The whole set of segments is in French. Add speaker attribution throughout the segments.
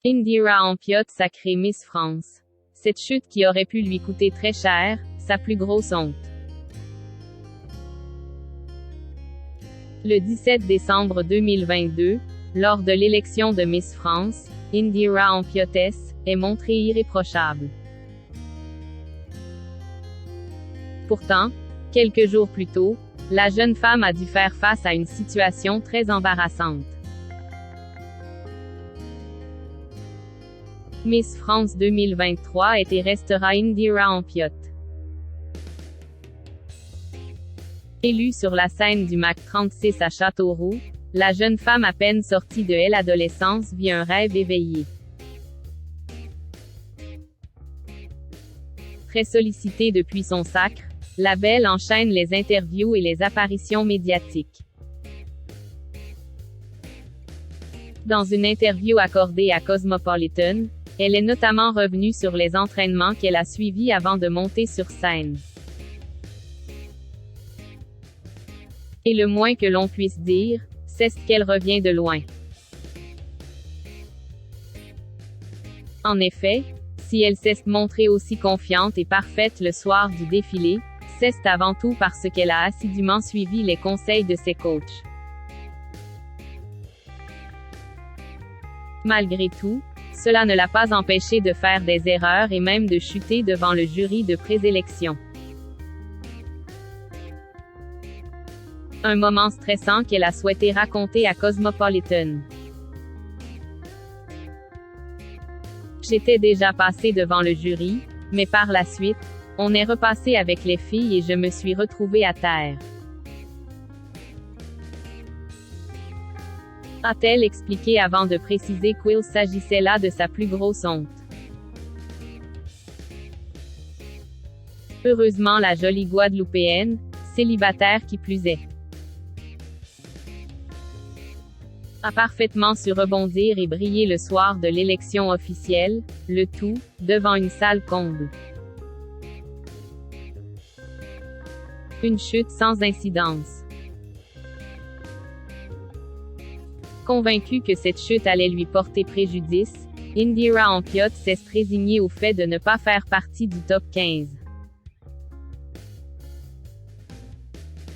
Speaker 1: Indira Ampiotte sacrée Miss France. Cette chute qui aurait pu lui coûter très cher, sa plus grosse honte. Le 17 décembre 2022, lors de l'élection de Miss France, Indira Ampiotte est montrée irréprochable. Pourtant, quelques jours plus tôt, la jeune femme a dû faire face à une situation très embarrassante. Miss France 2023 est et restera Indira Ampiotte. Élue sur la scène du MAC 36 à Châteauroux, la jeune femme à peine sortie de l'adolescence vit un rêve éveillé. Très sollicitée depuis son sacre, la belle enchaîne les interviews et les apparitions médiatiques. Dans une interview accordée à Cosmopolitan, elle est notamment revenue sur les entraînements qu'elle a suivis avant de monter sur scène. Et le moins que l'on puisse dire, c'est qu'elle revient de loin. En effet, si elle s'est montrée aussi confiante et parfaite le soir du défilé, c'est avant tout parce qu'elle a assidûment suivi les conseils de ses coachs. Malgré tout, cela ne l'a pas empêchée de faire des erreurs et même de chuter devant le jury de présélection. Un moment stressant qu'elle a souhaité raconter à Cosmopolitan. J'étais déjà passée devant le jury, mais par la suite, on est repassé avec les filles et je me suis retrouvée à terre. A-t-elle expliqué avant de préciser qu'il s'agissait là de sa plus grosse honte. Heureusement la jolie Guadeloupéenne, célibataire qui plus est, a parfaitement su rebondir et briller le soir de l'élection officielle, le tout, devant une salle comble. Une chute sans incidence. Convaincue que cette chute allait lui porter préjudice, Indira Ampiotte s'est résignée au fait de ne pas faire partie du top 15.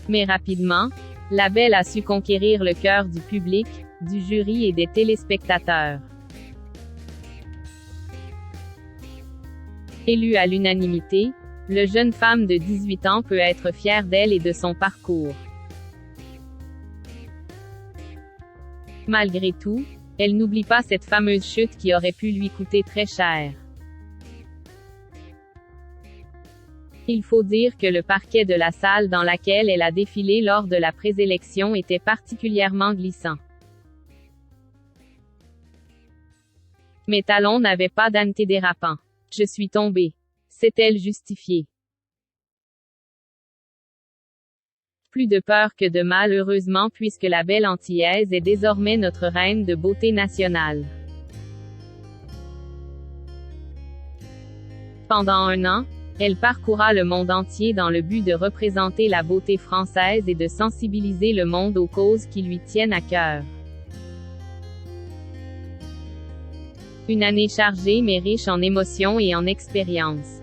Speaker 1: Mais rapidement, la belle a su conquérir le cœur du public, du jury et des téléspectateurs. Élue à l'unanimité, la jeune femme de 18 ans peut être fière d'elle et de son parcours. Malgré tout, elle n'oublie pas cette fameuse chute qui aurait pu lui coûter très cher. Il faut dire que le parquet de la salle dans laquelle elle a défilé lors de la présélection était particulièrement glissant. Mes talons n'avaient pas d'antidérapant. Je suis tombée. S'est-elle justifiée? Plus de peur que de mal heureusement puisque la belle Antillaise est désormais notre reine de beauté nationale. Pendant un an, elle parcourra le monde entier dans le but de représenter la beauté française et de sensibiliser le monde aux causes qui lui tiennent à cœur. Une année chargée mais riche en émotions et en expériences.